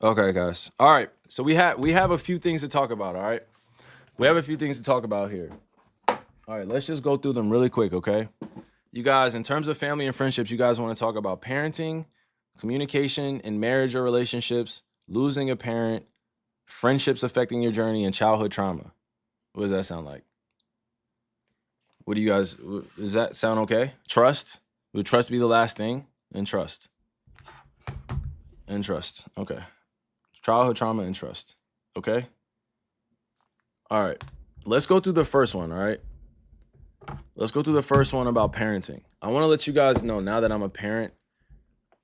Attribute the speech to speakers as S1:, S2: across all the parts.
S1: Okay, guys. All right. So we have a few things to talk about. All right. We have a few things to talk about here. All right. Let's just go through them really quick. Okay. You guys, in terms of family and friendships, you guys want to talk about parenting, communication in marriage or relationships, losing a parent, friendships affecting your journey, and childhood trauma. What does that sound like? What do you guys? Does that sound okay? Trust. Would trust be the last thing? And trust. And trust. Okay. Childhood trauma and trust. Okay. All right. Let's go through the first one. All right. Let's go through the first one about parenting. I want to let you guys know now that I'm a parent,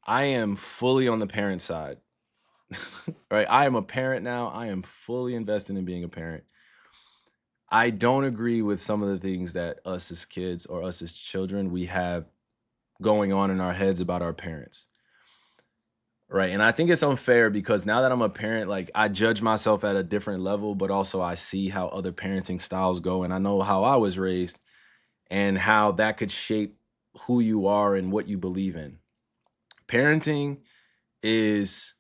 S1: I am fully on the parent side. Right? I am a parent now. I am fully invested in being a parent. I don't agree with some of the things that us as kids or us as children we have going on in our heads about our parents. Right. And I think it's unfair because now that I'm a parent, like I judge myself at a different level, but also I see how other parenting styles go and I know how I was raised and how that could shape who you are and what you believe in. Parenting is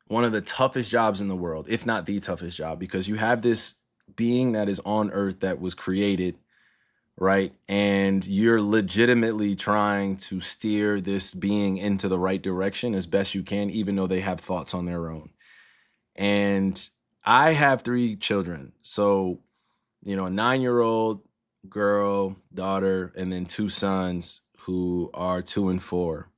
S1: one of the toughest jobs in the world, if not the toughest job, because you have this being that is on earth that was created, right? And you're legitimately trying to steer this being into the right direction as best you can, even though they have thoughts on their own. And I have three children. So, a 9-year-old girl, daughter, and then two sons who are 2 and 4,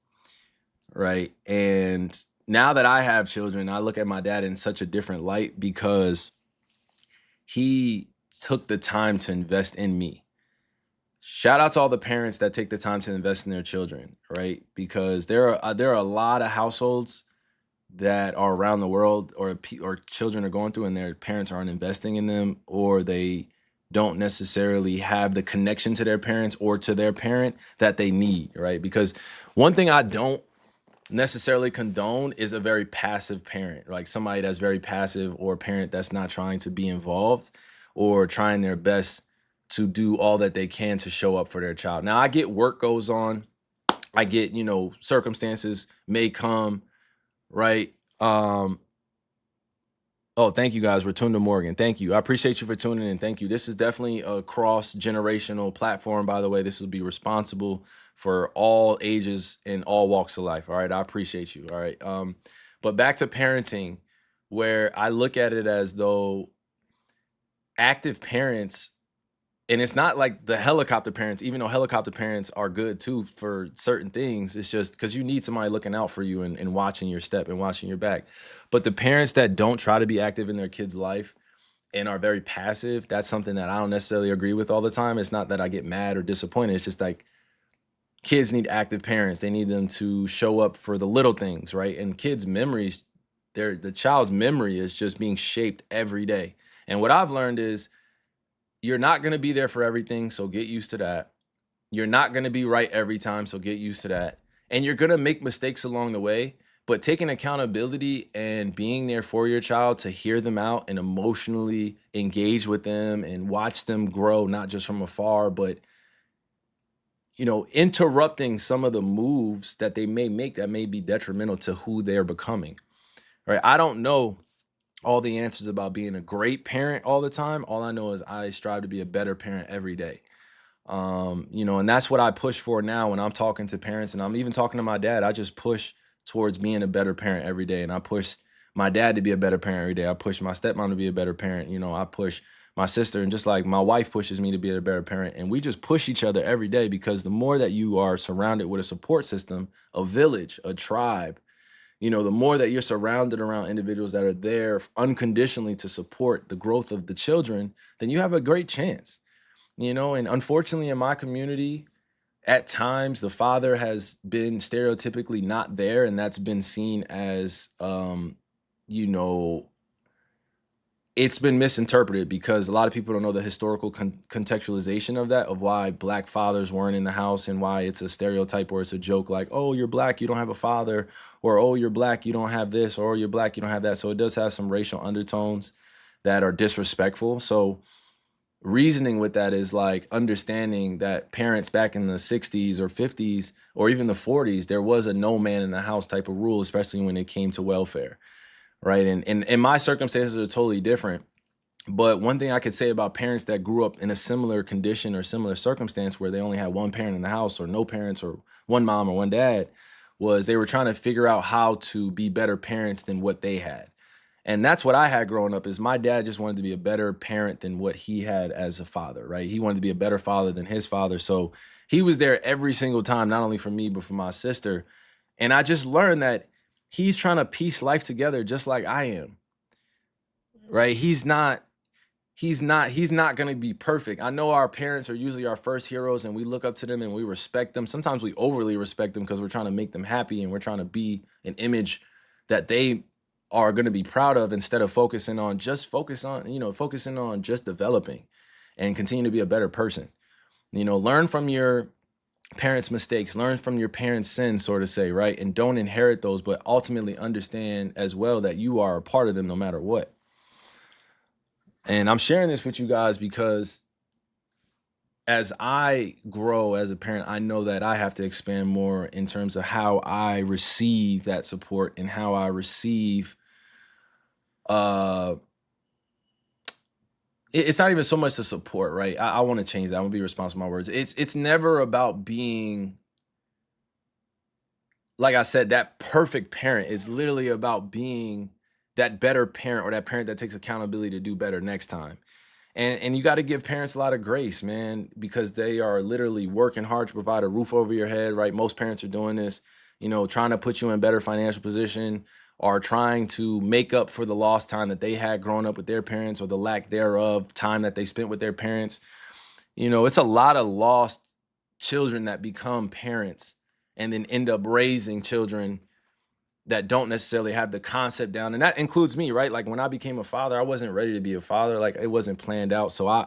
S1: right? And now that I have children, I look at my dad in such a different light because he took the time to invest in me. Shout out to all the parents that take the time to invest in their children, right? Because there are a lot of households that are around the world or children are going through and their parents aren't investing in them or they don't necessarily have the connection to their parents or to their parent that they need, right? Because one thing I don't necessarily condone is a very passive parent, like somebody that's very passive or a parent that's not trying to be involved or trying their best to do all that they can to show up for their child. Now, I get work goes on. I get, circumstances may come, right? Oh, thank you guys. Rotunda Morgan. Thank you. I appreciate you for tuning in. Thank you. This is definitely a cross-generational platform, by the way. This will be responsible for all ages and all walks of life. All right. I appreciate you. All right. But back to parenting, where I look at it as though active parents, and it's not like the helicopter parents, even though helicopter parents are good too for certain things. It's just because you need somebody looking out for you and watching your step and watching your back. But the parents that don't try to be active in their kid's life and are very passive, that's something that I don't necessarily agree with all the time. It's not that I get mad or disappointed. It's just like kids need active parents. They need them to show up for the little things, right? And kids' memories, the child's memory is just being shaped every day. And what I've learned is you're not going to be there for everything, so get used to that. You're not going to be right every time, so get used to that. And you're going to make mistakes along the way, but taking accountability and being there for your child to hear them out and emotionally engage with them and watch them grow, not just from afar, but interrupting some of the moves that they may make that may be detrimental to who they're becoming. Right? I don't know all the answers about being a great parent all the time. All I know is I strive to be a better parent every day. And that's what I push for now when I'm talking to parents and I'm even talking to my dad. I just push towards being a better parent every day. And I push my dad to be a better parent every day. I push my stepmom to be a better parent. I push my sister, and just like my wife pushes me to be a better parent. And we just push each other every day because the more that you are surrounded with a support system, a village, a tribe, the more that you're surrounded around individuals that are there unconditionally to support the growth of the children, then you have a great chance. And unfortunately in my community, at times the father has been stereotypically not there, and that's been seen as you know it's been misinterpreted because a lot of people don't know the historical contextualization of that, of why black fathers weren't in the house and why it's a stereotype or it's a joke like, oh, you're black, you don't have a father, or oh, you're black, you don't have this, or you're black, you don't have that. So it does have some racial undertones that are disrespectful. So reasoning with that is like understanding that parents back in the 60s or 50s or even the 40s, there was a no man in the house type of rule, especially when it came to welfare. right? And my circumstances are totally different. But one thing I could say about parents that grew up in a similar condition or similar circumstance where they only had one parent in the house or no parents or one mom or one dad was they were trying to figure out how to be better parents than what they had. And that's what I had growing up is my dad just wanted to be a better parent than what he had as a father, right? He wanted to be a better father than his father. So he was there every single time, not only for me, but for my sister. And I just learned that he's trying to piece life together just like I am, right? He's not going to be perfect. I know our parents are usually our first heroes and we look up to them and we respect them. Sometimes we overly respect them because we're trying to make them happy and we're trying to be an image that they are going to be proud of instead of focusing on just developing and continue to be a better person. Learn from your parents' mistakes, learn from your parents' sins, sort of say, right? And don't inherit those, but ultimately understand as well that you are a part of them no matter what. And I'm sharing this with you guys because as I grow as a parent, I know that I have to expand more in terms of how I receive that support and how I receive it's not even so much the support, right? I want to change that. I want to be responsible for my words. It's never about being, like I said, that perfect parent. It's literally about being that better parent or that parent that takes accountability to do better next time. And you got to give parents a lot of grace, man, because they are literally working hard to provide a roof over your head, right? Most parents are doing this, trying to put you in better financial position or trying to make up for the lost time that they had growing up with their parents or the lack thereof time that they spent with their parents. It's a lot of lost children that become parents and then end up raising children that don't necessarily have the concept down. And that includes me, right? Like when I became a father, I wasn't ready to be a father. Like it wasn't planned out. So I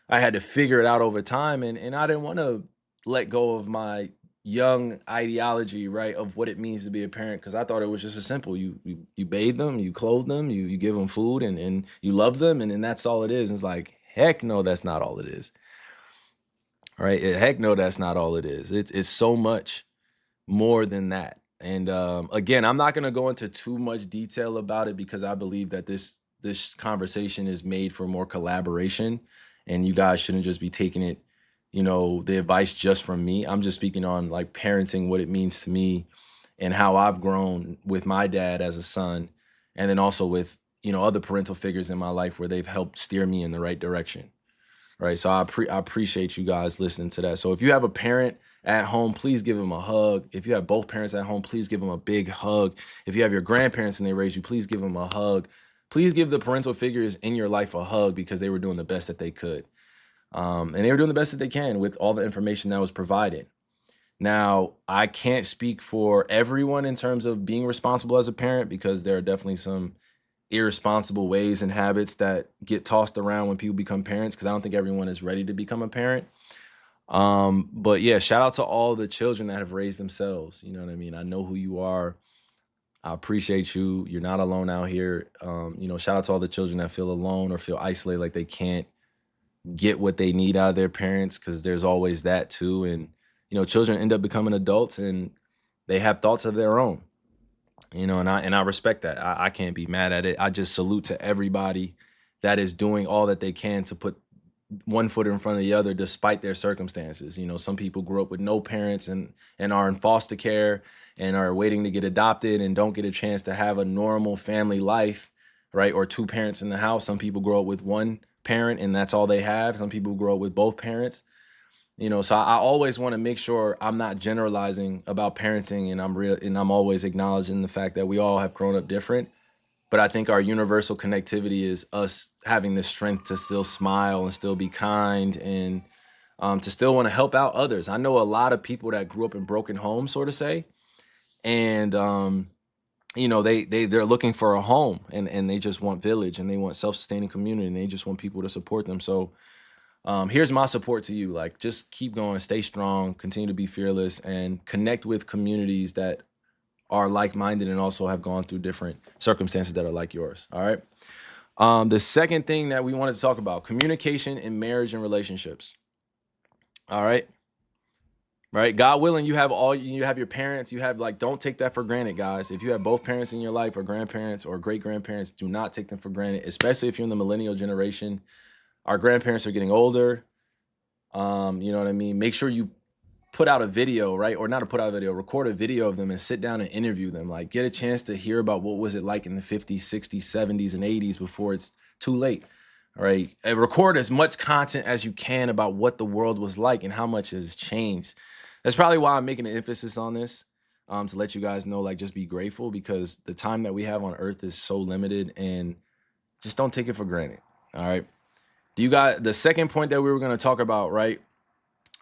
S1: had to figure it out over time. And I didn't want to let go of my young ideology, right, of what it means to be a parent. Cause I thought it was just as simple. You bathe them, you clothe them, you give them food and you love them. And then that's all it is. And it's like, heck no, that's not all it is. Right. Heck no, that's not all it is. It's so much more than that. And again, I'm not going to go into too much detail about it because I believe that this conversation is made for more collaboration, and you guys shouldn't just be taking it, the advice just from me. I'm just speaking on like parenting, what it means to me, and how I've grown with my dad as a son, and then also with other parental figures in my life where they've helped steer me in the right direction. Right. So I appreciate you guys listening to that. So if you have a parent at home, please give them a hug. If you have both parents at home, please give them a big hug. If you have your grandparents and they raised you, please give them a hug. Please give the parental figures in your life a hug because they were doing the best that they could. And they were doing the best that they can with all the information that was provided. Now, I can't speak for everyone in terms of being responsible as a parent because there are definitely some irresponsible ways and habits that get tossed around when people become parents because I don't think everyone is ready to become a parent. But yeah, shout out to all the children that have raised themselves. You know what I mean? I know who you are. I appreciate you. You're not alone out here. Shout out to all the children that feel alone or feel isolated, like they can't get what they need out of their parents, because there's always that too. And, children end up becoming adults and they have thoughts of their own. And I respect that. I can't be mad at it. I just salute to everybody that is doing all that they can to put one foot in front of the other despite their circumstances. Some people grew up with no parents and are in foster care and are waiting to get adopted and don't get a chance to have a normal family life, right? Or two parents in the house. Some people grow up with one parent and that's all they have. Some people grow up with both parents. So I always want to make sure I'm not generalizing about parenting, and I'm always acknowledging the fact that we all have grown up different. But I think our universal connectivity is us having the strength to still smile and still be kind and to still want to help out others. I know a lot of people that grew up in broken homes, sort of say, and they're looking for a home and they just want village and they want self-sustaining community and they just want people to support them. So here's my support to you. Like, just keep going, stay strong, continue to be fearless, and connect with communities that are like-minded and also have gone through different circumstances that are like yours. All right. The second thing that we wanted to talk about, communication in marriage and relationships. All right. right? God willing, you have your parents, you have like, don't take that for granted, guys. If you have both parents in your life or grandparents or great grandparents, do not take them for granted, especially if you're in the millennial generation. Our grandparents are getting older. You know what I mean? Make sure you put out a video, right? Or not to put out a video, record a video of them and sit down and interview them. Like, get a chance to hear about what was it like in the 50s, 60s, 70s, and 80s before it's too late. All right. And record as much content as you can about what the world was like and how much has changed. That's probably why I'm making an emphasis on this, to let you guys know, like, just be grateful, because the time that we have on earth is so limited, and just don't take it for granted. All right. You got the second point that we were going to talk about, right?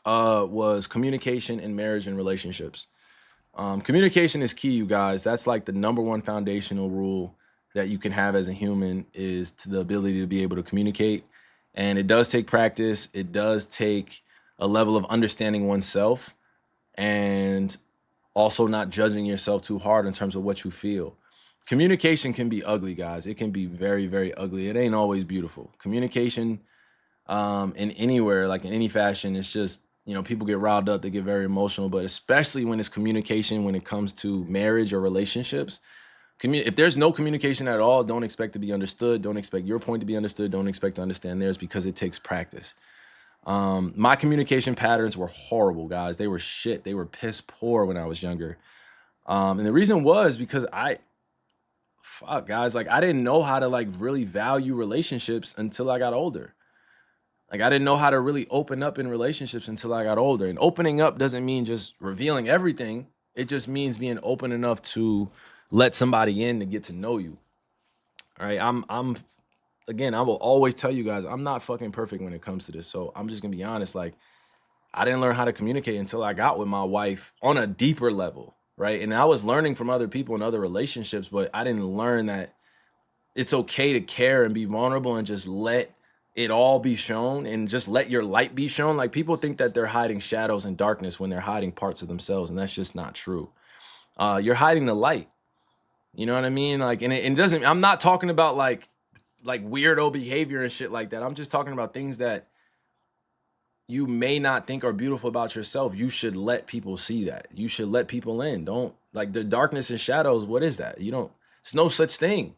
S1: Was communication in marriage and relationships. Communication is key, you guys. That's like the number one foundational rule that you can have as a human, is to the ability to be able to communicate. And it does take practice. It does take a level of understanding oneself, and also not judging yourself too hard in terms of what you feel. Communication can be ugly, guys. It can be very, very ugly. It ain't always beautiful. Communication, in anywhere, like in any fashion, it's just, people get riled up, they get very emotional, but especially when it's communication, when it comes to marriage or relationships. If there's no communication at all, don't expect to be understood. Don't expect your point to be understood. Don't expect to understand theirs, because it takes practice. My communication patterns were horrible, guys. They were shit. They were piss poor when I was younger. And the reason was because guys, like, I didn't know how to like really value relationships until I got older. Like, I didn't know how to really open up in relationships until I got older. And opening up doesn't mean just revealing everything. It just means being open enough to let somebody in to get to know you. All right. Again, I will always tell you guys, I'm not fucking perfect when it comes to this. So I'm just gonna be honest. Like, I didn't learn how to communicate until I got with my wife on a deeper level. Right. And I was learning from other people in other relationships, but I didn't learn that it's okay to care and be vulnerable and just let it all be shown, and just let your light be shown. Like, people think that they're hiding shadows and darkness when they're hiding parts of themselves, and that's just not true. You're hiding the light. You know what I mean? Like, and it doesn't, I'm not talking about like weirdo behavior and shit like that. I'm just talking about things that you may not think are beautiful about yourself. You should let people see that. You should let people in. Don't, like, the darkness and shadows. What is that? It's no such thing.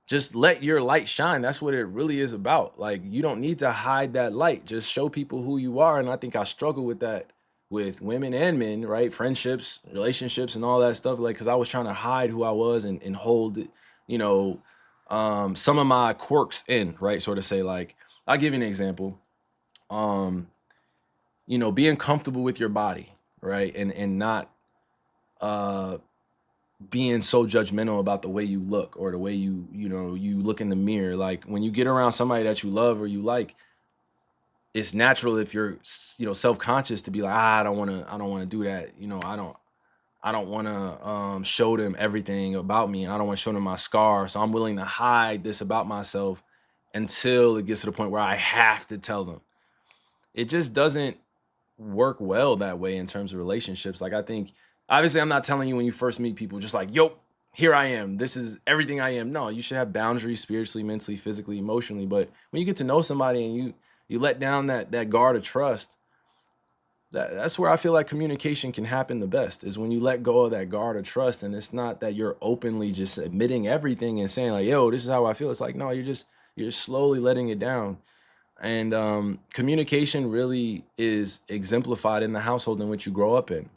S1: Just let your light shine. That's what it really is about. Like, you don't need to hide that light. Just show people who you are. And I think I struggle with that with women and men, right? Friendships, relationships, and all that stuff. Like, because I was trying to hide who I was and hold, some of my quirks in, right? Sort of say, like, I'll give you an example. Being comfortable with your body, right? And not being so judgmental about the way you look, or the way you look in the mirror. Like, when you get around somebody that you love or you like, it's natural, if you're self-conscious, to be like, I don't want to do that. I don't want to show them everything about me. I don't want to show them my scar. So I'm willing to hide this about myself until it gets to the point where I have to tell them. It just doesn't work well that way in terms of relationships. Like, I think, obviously, I'm not telling you when you first meet people, just like, yo, here I am. This is everything I am. No, you should have boundaries spiritually, mentally, physically, emotionally. But when you get to know somebody and you let down that guard of trust, that's where I feel like communication can happen the best, is when you let go of that guard of trust. And it's not that you're openly just admitting everything and saying like, yo, this is how I feel. It's like, no, you're slowly letting it down. And communication really is exemplified in the household in which you grow up in.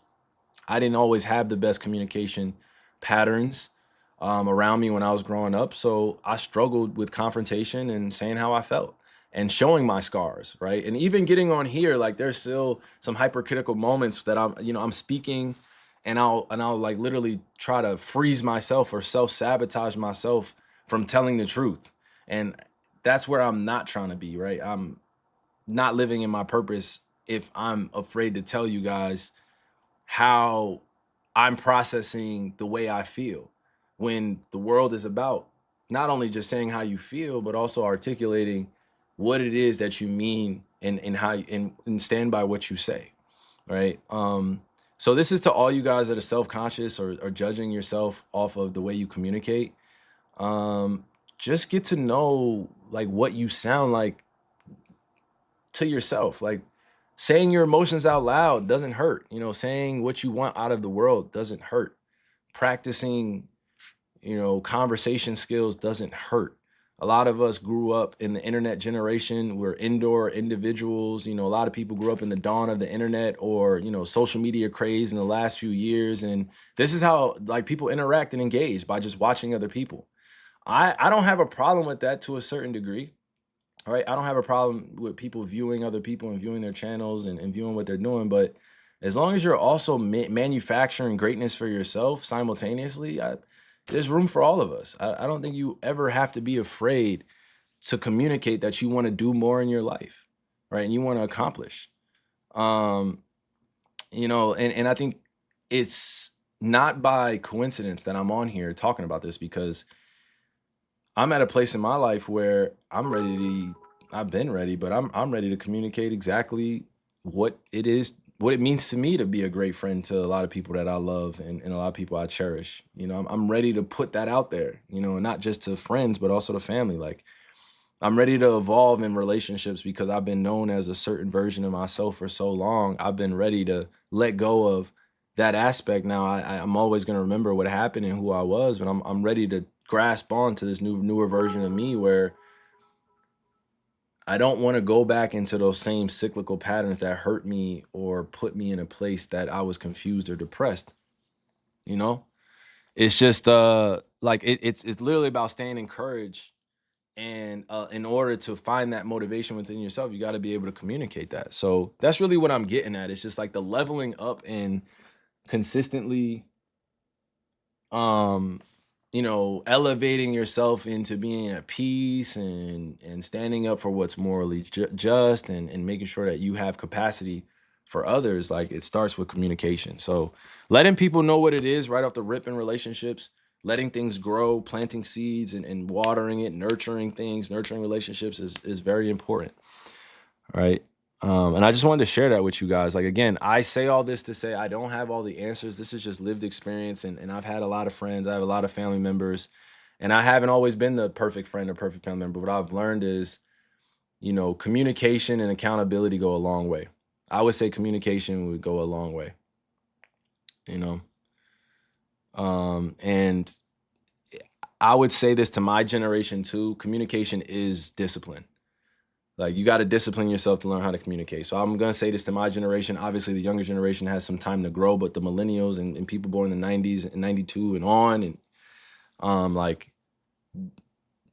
S1: I didn't always have the best communication patterns around me when I was growing up. So I struggled with confrontation and saying how I felt and showing my scars, right? And even getting on here, like, there's still some hypercritical moments that I'm speaking, and I'll like literally try to freeze myself or self-sabotage myself from telling the truth. And that's where I'm not trying to be, right? I'm not living in my purpose if I'm afraid to tell you guys how I'm processing the way I feel, when the world is about not only just saying how you feel, but also articulating what it is that you mean, and how and stand by what you say, right? So this is to all you guys that are self-conscious or judging yourself off of the way you communicate. Just get to know, like, what you sound like to yourself. Like, saying your emotions out loud doesn't hurt. You know, saying what you want out of the world doesn't hurt. Practicing, you know, conversation skills doesn't hurt. A lot of us grew up in the internet generation. We're indoor individuals. You know, a lot of people grew up in the dawn of the internet or, you know, social media craze in the last few years. And this is how like people interact and engage, by just watching other people. I don't have a problem with that to a certain degree. All right. I don't have a problem with people viewing other people and viewing their channels and viewing what they're doing. But as long as you're also manufacturing greatness for yourself simultaneously, there's room for all of us. I don't think you ever have to be afraid to communicate that you want to do more in your life, right? And you want to accomplish. Um, you know, and I think it's not by coincidence that I'm on here talking about this, because I'm at a place in my life where I'm ready to, I've been ready, but I'm ready to communicate exactly what it is, what it means to me to be a great friend to a lot of people that I love and a lot of people I cherish. You know, I'm ready to put that out there, you know, and not just to friends, but also to family. Like, I'm ready to evolve in relationships because I've been known as a certain version of myself for so long. I've been ready to let go of that aspect. Now I'm always going to remember what happened and who I was, but I'm ready to grasp on to this newer version of me where I don't want to go back into those same cyclical patterns that hurt me or put me in a place that I was confused or depressed. You know, it's just like it's literally about staying encouraged. And in order to find that motivation within yourself, you got to be able to communicate that. So that's really what I'm getting at. It's just like the leveling up and consistently, um, you know, elevating yourself into being at peace and standing up for what's morally just and making sure that you have capacity for others. Like, it starts with communication. So letting people know what it is right off the rip in relationships, letting things grow, planting seeds and watering it, nurturing things, nurturing relationships is very important. Right. And I just wanted to share that with you guys. Like, again, I say all this to say I don't have all the answers. This is just lived experience. And I've had a lot of friends. I have a lot of family members. And I haven't always been the perfect friend or perfect family member. What I've learned is, you know, communication and accountability go a long way. I would say communication would go a long way, you know. And I would say this to my generation too. Communication is discipline. Like, you got to discipline yourself to learn how to communicate. So I'm going to say this to my generation. Obviously, the younger generation has some time to grow, but the millennials and people born in the 90s and 92 and on, and like,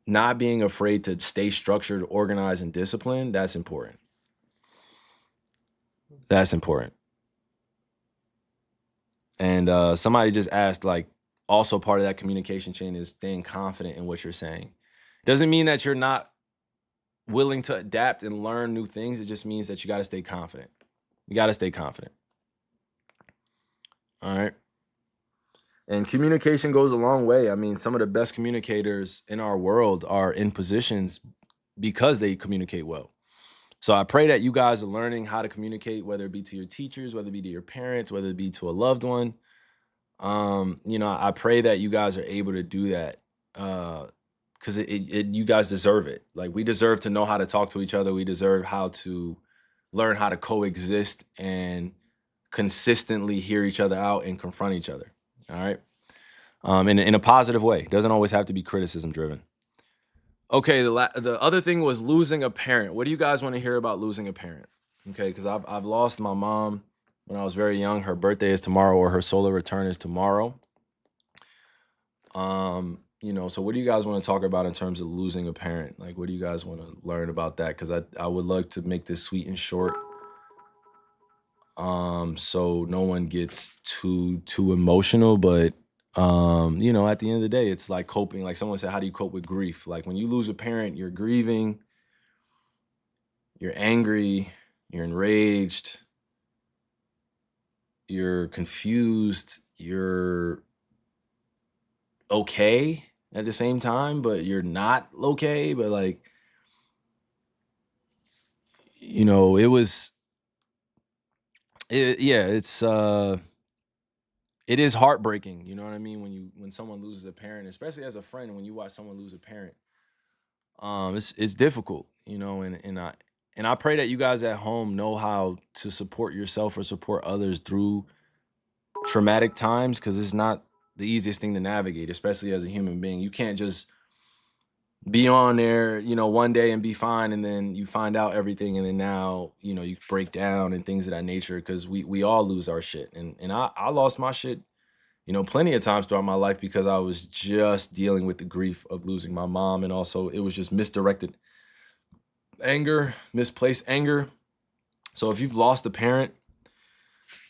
S1: not being afraid to stay structured, organized, and disciplined, that's important. That's important. And somebody just asked, like, also part of that communication chain is staying confident in what you're saying. Doesn't mean that you're not willing to adapt and learn new things. It just means that you got to stay confident. You got to stay confident. All right. And communication goes a long way. I mean, some of the best communicators in our world are in positions because they communicate well. So I pray that you guys are learning how to communicate, whether it be to your teachers, whether it be to your parents, whether it be to a loved one. You know, I pray that you guys are able to do that because you guys deserve it. Like, we deserve to know how to talk to each other. We deserve how to learn how to coexist and consistently hear each other out and confront each other. All right. In a positive way. It doesn't always have to be criticism driven. Okay, the other thing was losing a parent. What do you guys want to hear about losing a parent? Okay, because I've lost my mom when I was very young. Her birthday is tomorrow, or her solar return is tomorrow. You know, so what do you guys want to talk about in terms of losing a parent? Like, what do you guys want to learn about that? Because I would love to make this sweet and short. So no one gets too emotional, but you know, at the end of the day, it's like coping. Like, someone said, how do you cope with grief? Like, when you lose a parent, you're grieving, you're angry, you're enraged, you're confused, you're okay at the same time, but you're not okay. But, like, you know, it is heartbreaking, you know what I mean, when someone loses a parent, especially as a friend. When you watch someone lose a parent, it's difficult, you know, And I pray that you guys at home know how to support yourself or support others through traumatic times, because it's not the easiest thing to navigate, especially as a human being. You can't just be on there, one day and be fine, and then you find out everything, and then now, you break down and things of that nature, because we all lose our shit. And I lost my shit, plenty of times throughout my life, because I was just dealing with the grief of losing my mom, and also it was just misdirected anger, misplaced anger. So if you've lost a parent,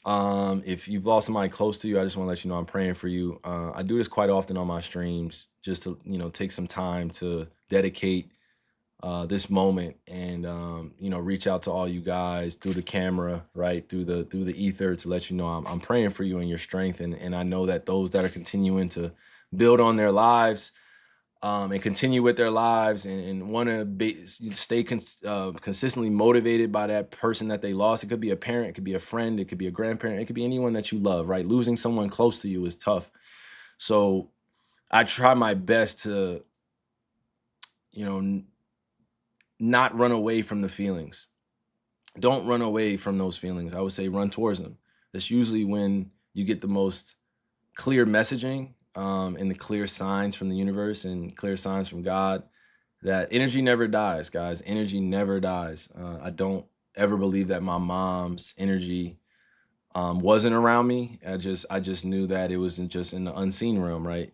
S1: if you've lost somebody close to you, I just want to let you know I'm praying for you. I do this quite often on my streams, just to take some time to dedicate this moment, and reach out to all you guys through the camera, right, through the ether, to let you know I'm praying for you and your strength, and I know that those that are continuing to build on their lives, and continue with their lives, and want to stay consistently motivated by that person that they lost. It could be a parent, it could be a friend, it could be a grandparent, it could be anyone that you love, right? Losing someone close to you is tough. So I try my best to, not run away from the feelings. Don't run away from those feelings. I would say run towards them. That's usually when you get the most clear messaging, and the clear signs from the universe and clear signs from God, that energy never dies, guys. Energy never dies. I don't ever believe that my mom's energy wasn't around me. I just knew that it wasn't just in the unseen realm, right?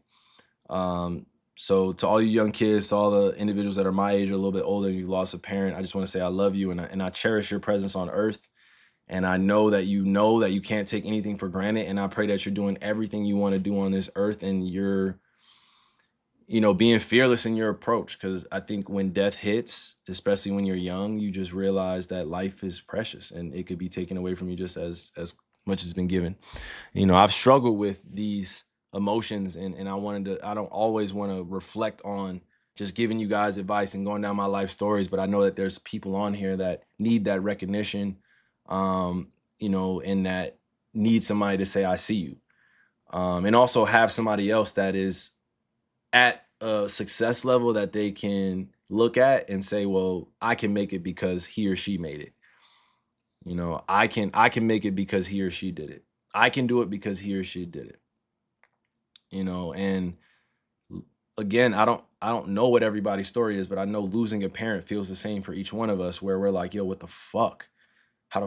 S1: So to all you young kids, to all the individuals that are my age or a little bit older, and you lost a parent, I just want to say I love you, and I cherish your presence on earth. And I know that you can't take anything for granted. And I pray that you're doing everything you want to do on this earth, and you're, being fearless in your approach. Because I think when death hits, especially when you're young, you just realize that life is precious and it could be taken away from you just as much as been given. I've struggled with these emotions, and I don't always want to reflect on just giving you guys advice and going down my life stories, but I know that there's people on here that need that recognition, and that need somebody to say, I see you. And also have somebody else that is at a success level that they can look at and say, well, I can make it because he or she made it. I can make it because he or she did it. I can do it because he or she did it. And again, I don't know what everybody's story is, but I know losing a parent feels the same for each one of us, where we're like, yo, what the fuck? Why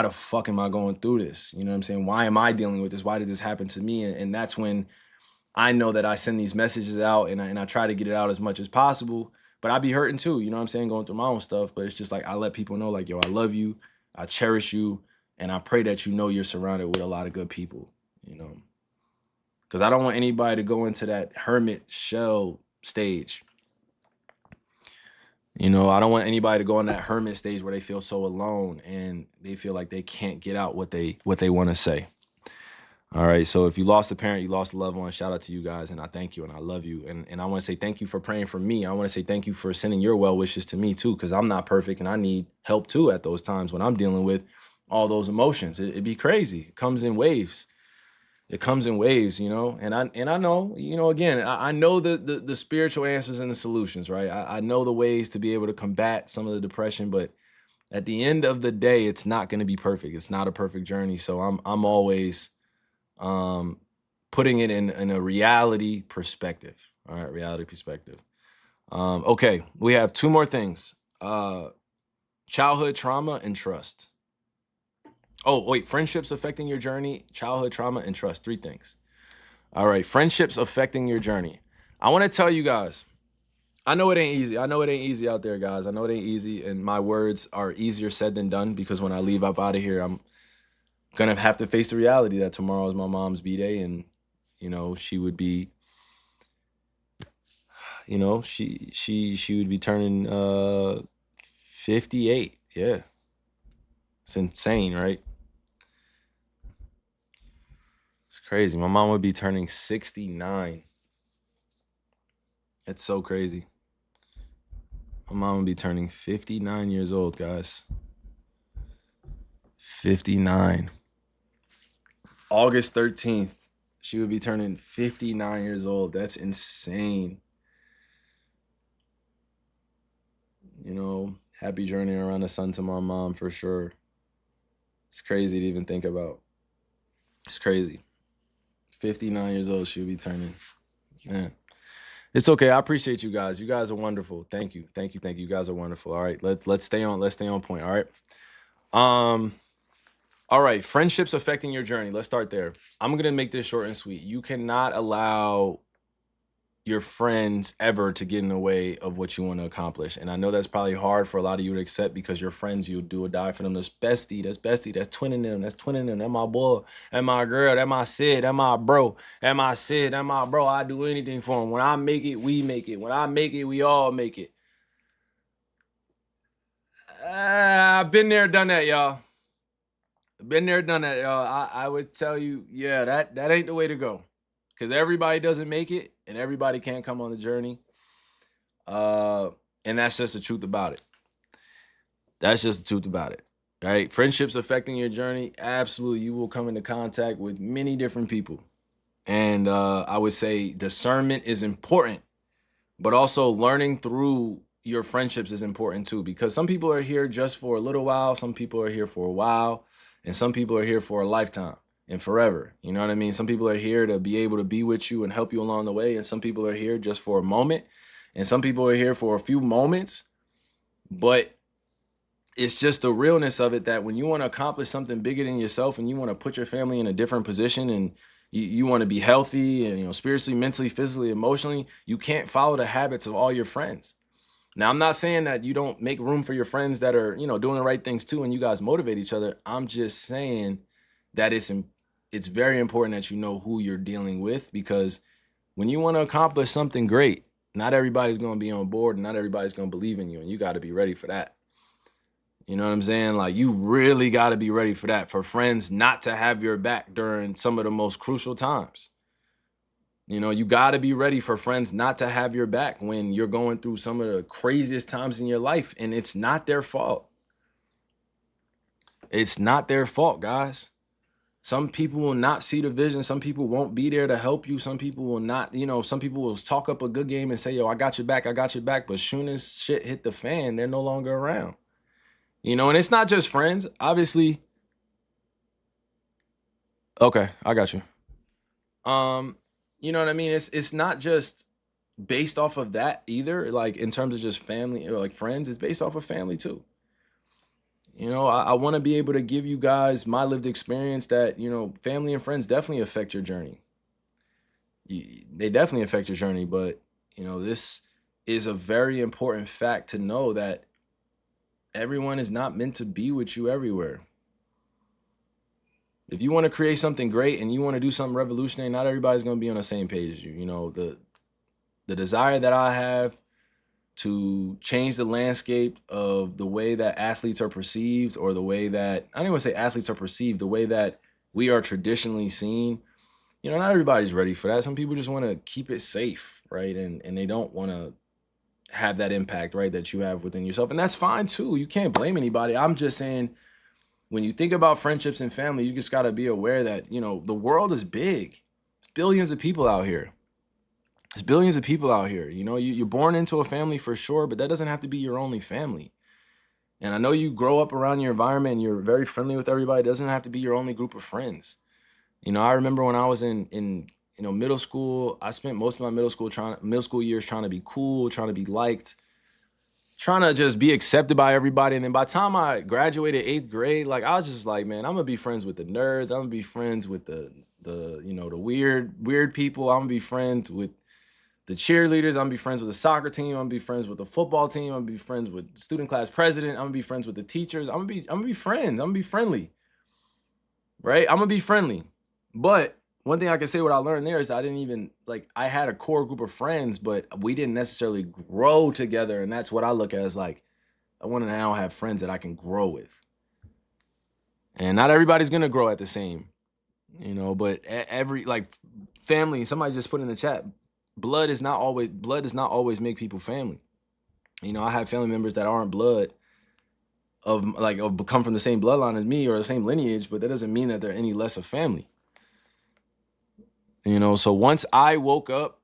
S1: the fuck am I going through this? You know what I'm saying? Why am I dealing with this? Why did this happen to me? And that's when I know that I send these messages out, and I try to get it out as much as possible, but I be hurting too, you know what I'm saying? Going through my own stuff, but it's just like, I let people know, like, yo, I love you, I cherish you, and I pray that you're surrounded with a lot of good people, because I don't want anybody to go into that hermit shell stage. I don't want anybody to go on that hermit stage where they feel so alone and they feel like they can't get out what they want to say. All right. So if you lost a parent, you lost a loved one, shout out to you guys. And I thank you and I love you. And I want to say thank you for praying for me. I want to say thank you for sending your well wishes to me too, because I'm not perfect and I need help too at those times when I'm dealing with all those emotions. It'd be crazy. It comes in waves. It comes in waves, and I know, again, I know the spiritual answers and the solutions, right? I know the ways to be able to combat some of the depression, but at the end of the day, it's not going to be perfect. It's not a perfect journey. So I'm always putting it in a reality perspective. All right, reality perspective. Okay, we have two more things. Childhood trauma and trust. Oh, wait, friendships affecting your journey, childhood trauma, and trust. Three things. All right, friendships affecting your journey. I want to tell you guys, I know it ain't easy. I know it ain't easy out there, guys. I know it ain't easy, and my words are easier said than done, because when I leave up out of here, I'm going to have to face the reality that tomorrow is my mom's B-Day, and, she would be, she would be turning 58. Yeah. It's insane, right? It's crazy. My mom would be turning 69. It's so crazy. My mom would be turning 59 years old, guys. 59. August 13th, she would be turning 59 years old. That's insane. Happy journey around the sun to my mom for sure. It's crazy to even think about. It's crazy. 59 years old she'll be turning. Man. It's okay. I appreciate you guys. You guys are wonderful. Thank you. Thank you. Thank you. You guys are wonderful. All right. Let's stay on point. All right. All right. Friendships affecting your journey. Let's start there. I'm gonna make this short and sweet. You cannot allow your friends ever to get in the way of what you want to accomplish. And I know that's probably hard for a lot of you to accept because your friends, you'll do or die for them. That's bestie, that's twinning them, that's my boy, that's my girl, that's my Sid, that's my bro, that's my Sid, that's my bro. I do anything for him. When I make it, we make it. When I make it, we all make it. I've been there, done that, y'all. Been there, done that, y'all. I would tell you, yeah, that ain't the way to go. Because everybody doesn't make it and everybody can't come on the journey. And that's just the truth about it. That's just the truth about it. Right? Friendships affecting your journey. Absolutely. You will come into contact with many different people. And I would say discernment is important, but also learning through your friendships is important too, because some people are here just for a little while. Some people are here for a while, and some people are here for a lifetime and forever. You know what I mean? Some people are here to be able to be with you and help you along the way. And some people are here just for a moment. And some people are here for a few moments. But it's just the realness of it that when you want to accomplish something bigger than yourself and you want to put your family in a different position and you want to be healthy and, you know, spiritually, mentally, physically, emotionally, you can't follow the habits of all your friends. Now, I'm not saying that you don't make room for your friends that are, you know, doing the right things too and you guys motivate each other. I'm just saying that it's very important that you know who you're dealing with, because when you want to accomplish something great, not everybody's going to be on board and not everybody's going to believe in you, and you got to be ready for that. You know what I'm saying? Like, you really got to be ready for that, for friends not to have your back during some of the most crucial times. You know, you got to be ready for friends not to have your back when you're going through some of the craziest times in your life, and it's not their fault. It's not their fault, guys. Some people will not see the vision. Some people won't be there to help you. Some people will not, you know, some people will talk up a good game and say, yo, I got your back. I got your back. But soon as shit hit the fan, they're no longer around. You know, and it's not just friends, obviously. Okay, I got you. You know what I mean? It's not just based off of that either. Like, in terms of just family or like friends, it's based off of family too. You know, I want to be able to give you guys my lived experience that, you know, family and friends definitely affect your journey. They definitely affect your journey, but, you know, this is a very important fact to know, that everyone is not meant to be with you everywhere. If you want to create something great and you want to do something revolutionary, not everybody's going to be on the same page as you. You know, the desire that I have to change the landscape of the way that athletes are perceived, or the way that, I don't even want to say athletes are perceived, the way that we are traditionally seen. You know, not everybody's ready for that. Some people just want to keep it safe, right? And they don't want to have that impact, right, that you have within yourself. And that's fine too. You can't blame anybody. I'm just saying, when you think about friendships and family, you just got to be aware that, you know, the world is big. There's billions of people out here. There's billions of people out here. You know, you're born into a family for sure, but that doesn't have to be your only family. And I know you grow up around your environment and you're very friendly with everybody. It doesn't have to be your only group of friends. You know, I remember when I was in you know, middle school, I spent most of my middle school years trying to be cool, trying to be liked, trying to just be accepted by everybody. And then by the time I graduated 8th grade, like, I was just like, man, I'm gonna be friends with the nerds. I'm gonna be friends with the you know, the weird people. I'm gonna be friends with the cheerleaders. I'm gonna be friends with the soccer team. I'm gonna be friends with the football team. I'm gonna be friends with student class president. I'm gonna be friends with the teachers. I'm gonna be friends. I'm gonna be friendly. Right? I'm gonna be friendly. But one thing I can say, what I learned there is, I didn't even, like, I had a core group of friends, but we didn't necessarily grow together. And that's what I look at as, like, I want to now have friends that I can grow with. And not everybody's gonna grow at the same, you know, but every, like, family, somebody just put in the chat, blood does not always make people family. You know, I have family members that aren't blood come from the same bloodline as me or the same lineage, but that doesn't mean that they're any less a family. You know, so once I woke up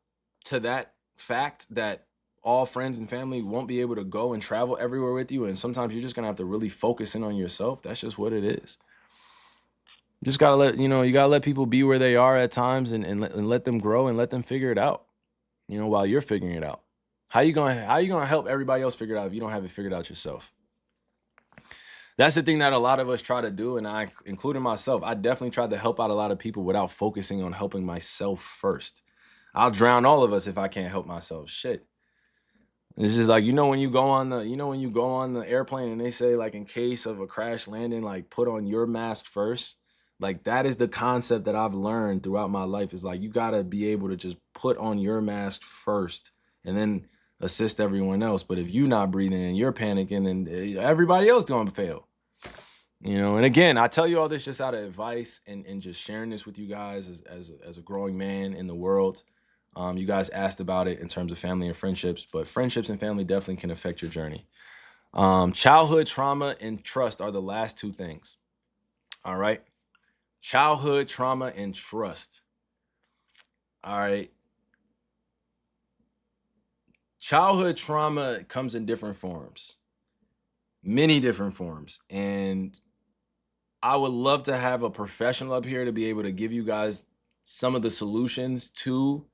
S1: to that fact that all friends and family won't be able to go and travel everywhere with you. And sometimes you're just going to have to really focus in on yourself. That's just what it is. You just got to you got to let people be where they are at times and let them grow and let them figure it out, while you're figuring it out. How you going to help everybody else figure it out if you don't have it figured out yourself? That's the thing that a lot of us try to do, and I, including myself, I definitely tried to help out a lot of people without focusing on helping myself first. I'll drown all of us if I can't help myself. Shit. It's just like, when you go on the airplane and they say, like, in case of a crash landing, like, put on your mask first. Like, that is the concept that I've learned throughout my life, is like, you got to be able to just put on your mask first and then assist everyone else. But if you're not breathing and you're panicking, then everybody else going to fail. And again, I tell you all this just out of advice and just sharing this with you guys as a growing man in the world. You guys asked about it in terms of family and friendships, but friendships and family definitely can affect your journey. Childhood trauma and trust are the last two things. All right. Childhood trauma and trust. All right. Childhood trauma comes in different forms, many different forms. And I would love to have a professional up here to be able to give you guys some of the solutions to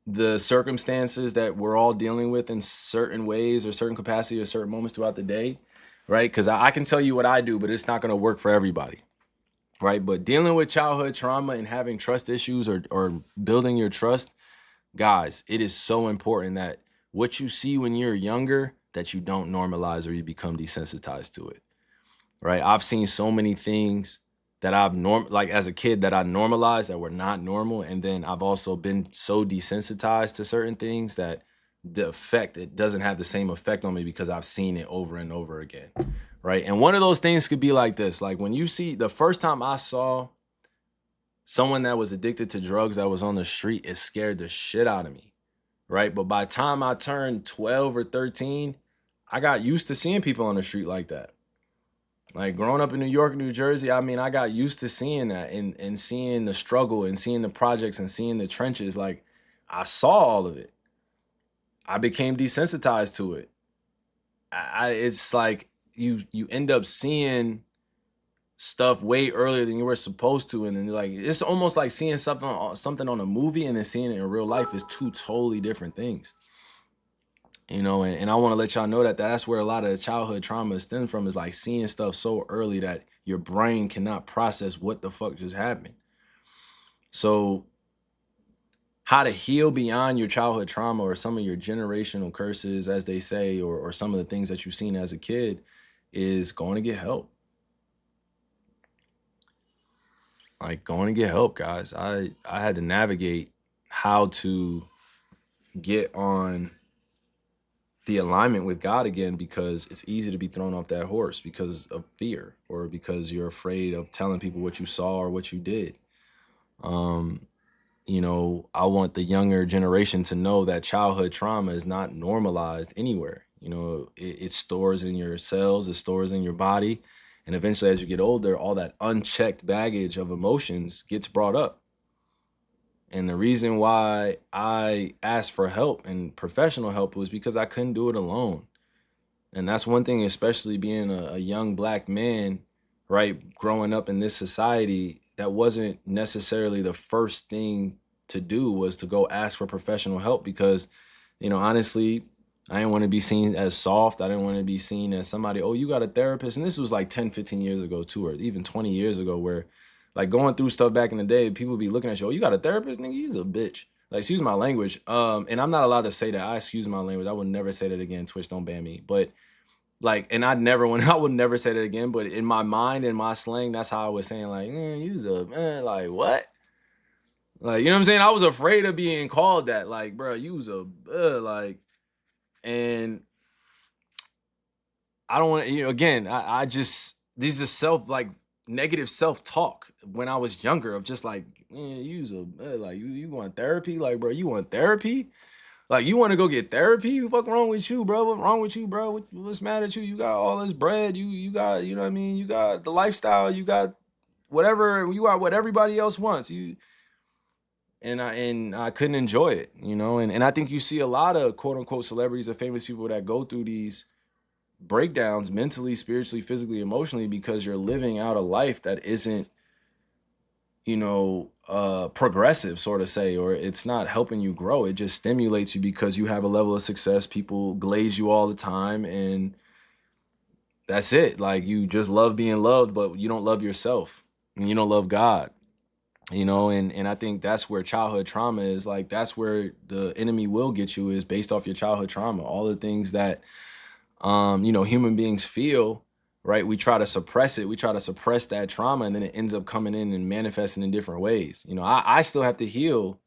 S1: the circumstances that we're all dealing with in certain ways or certain capacity or certain moments throughout the day, right? Because I can tell you what I do, but it's not going to work for everybody, right? But dealing with childhood trauma and having trust issues or building your trust, guys, it is so important that what you see when you're younger, that you don't normalize or you become desensitized to it, right? I've seen so many things that I've like as a kid that I normalized that were not normal. And then I've also been so desensitized to certain things that it doesn't have the same effect on me because I've seen it over and over again, right? And one of those things could be like this. Like when you see, the first time I saw someone that was addicted to drugs that was on the street, it scared the shit out of me, right? But by the time I turned 12 or 13, I got used to seeing people on the street like that. Like growing up in New York, New Jersey, I mean, I got used to seeing that and seeing the struggle and seeing the projects and seeing the trenches. Like I saw all of it. I became desensitized to it. It's like you end up seeing stuff way earlier than you were supposed to, and then like it's almost like seeing something on a movie and then seeing it in real life is two totally different things. And I want to let y'all know that that's where a lot of the childhood trauma stems from, is like seeing stuff so early that your brain cannot process what the fuck just happened. So how to heal beyond your childhood trauma or some of your generational curses, as they say, or some of the things that you've seen as a kid, is going to get help. Like going to get help, guys. I had to navigate how to get on the alignment with God again, because it's easy to be thrown off that horse because of fear or because you're afraid of telling people what you saw or what you did. I want the younger generation to know that childhood trauma is not normalized anywhere. It stores in your cells, it stores in your body. And eventually, as you get older, all that unchecked baggage of emotions gets brought up. And the reason why I asked for help and professional help was because I couldn't do it alone. And that's one thing, especially being a young Black man, right, growing up in this society, that wasn't necessarily the first thing to do, was to go ask for professional help because, honestly, I didn't want to be seen as soft. I didn't want to be seen as somebody, oh, you got a therapist. And this was like 10, 15 years ago too, or even 20 years ago, where like going through stuff back in the day, people be looking at you, oh, you got a therapist? Nigga, you's a bitch. Like, excuse my language. And I'm not allowed to say that. I excuse my language. I would never say that again. Twitch, don't ban me. But like, and I would never say that again. But in my mind, in my slang, that's how I was saying, like, you's a man, like what? Like, you know what I'm saying? I was afraid of being called that. Like, bro, you's a like, and I don't want to, again, I just, these are negative self-talk when I was younger, of just like, like, you want therapy? Like, bro, you want therapy? Like, you want to go get therapy? What's wrong with you, bro? What's wrong with you, bro? What's mad at you? You got all this bread. You got, you know what I mean? You got the lifestyle. You got whatever. You got what everybody else wants. and I couldn't enjoy it, you know. And I think you see a lot of quote unquote celebrities or famous people that go through these breakdowns mentally, spiritually, physically, emotionally, because you're living out a life that isn't, progressive, sort of say, or it's not helping you grow. It just stimulates you because you have a level of success. People glaze you all the time, and that's it. Like, you just love being loved, but you don't love yourself and you don't love God. And I think that's where childhood trauma is. Like, that's where the enemy will get you, is based off your childhood trauma. All the things that human beings feel, right? We try to suppress it. We try to suppress that trauma, and then it ends up coming in and manifesting in different ways. I still have to heal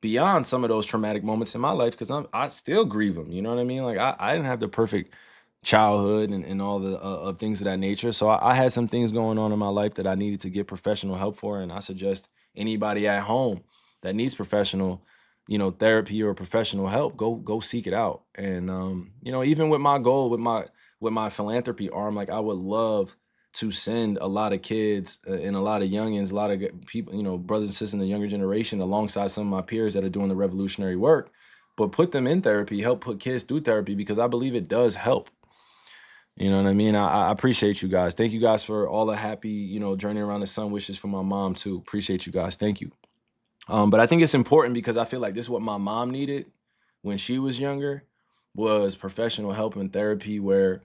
S1: beyond some of those traumatic moments in my life, because I still grieve them. You know what I mean? Like, I didn't have the perfect childhood and all the things of that nature. So I had some things going on in my life that I needed to get professional help for. And I suggest anybody at home that needs professional, therapy or professional help, go seek it out. And even with my goal, with my philanthropy arm, like, I would love to send a lot of kids and a lot of youngins, a lot of people, brothers and sisters in the younger generation, alongside some of my peers that are doing the revolutionary work, but put them in therapy, help put kids through therapy, because I believe it does help. You know what I mean? I appreciate you guys. Thank you guys for all the happy, journey around the sun wishes for my mom too. Appreciate you guys. Thank you. But I think it's important because I feel like this is what my mom needed when she was younger, was professional help and therapy, where,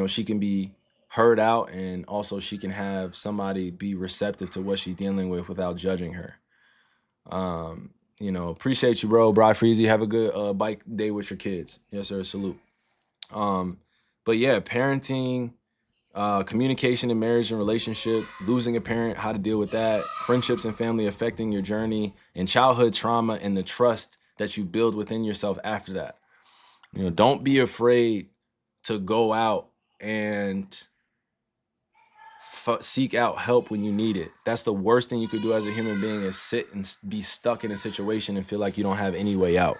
S1: she can be heard out, and also she can have somebody be receptive to what she's dealing with without judging her. Appreciate you, bro. Bri Freezy, have a good bike day with your kids. Yes, sir. Salute. Um, but yeah, parenting, communication in marriage and relationship, losing a parent, how to deal with that, friendships and family affecting your journey, and childhood trauma, and the trust that you build within yourself after that. Don't be afraid to go out and seek out help when you need it. That's the worst thing you could do as a human being, is sit and be stuck in a situation and feel like you don't have any way out.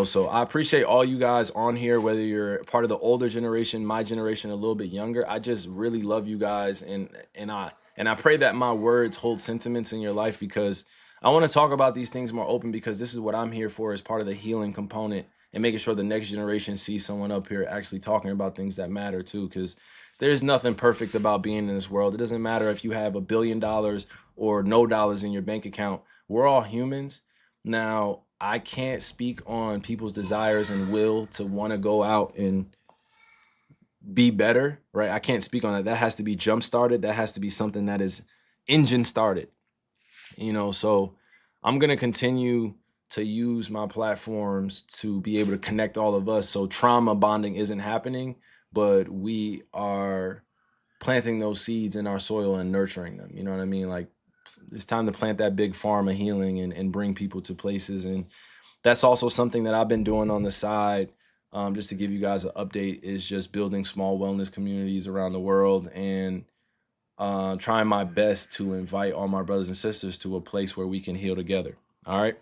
S1: So I appreciate all you guys on here, whether you're part of the older generation, my generation, a little bit younger. I just really love you guys, and I pray that my words hold sentiments in your life, because I want to talk about these things more open, because this is what I'm here for, as part of the healing component, and making sure the next generation sees someone up here actually talking about things that matter too, because there's nothing perfect about being in this world. It doesn't matter if you have $1 billion or no dollars in your bank account. We're all humans. Now, I can't speak on people's desires and will to want to go out and be better, right? I can't speak on that. That has to be jump started. That has to be something that is engine started, So I'm going to continue to use my platforms to be able to connect all of us. So trauma bonding isn't happening, but we are planting those seeds in our soil and nurturing them. You know what I mean? Like, it's time to plant that big farm of healing, and bring people to places. And that's also something that I've been doing on the side, just to give you guys an update, is just building small wellness communities around the world, and trying my best to invite all my brothers and sisters to a place where we can heal together. All right.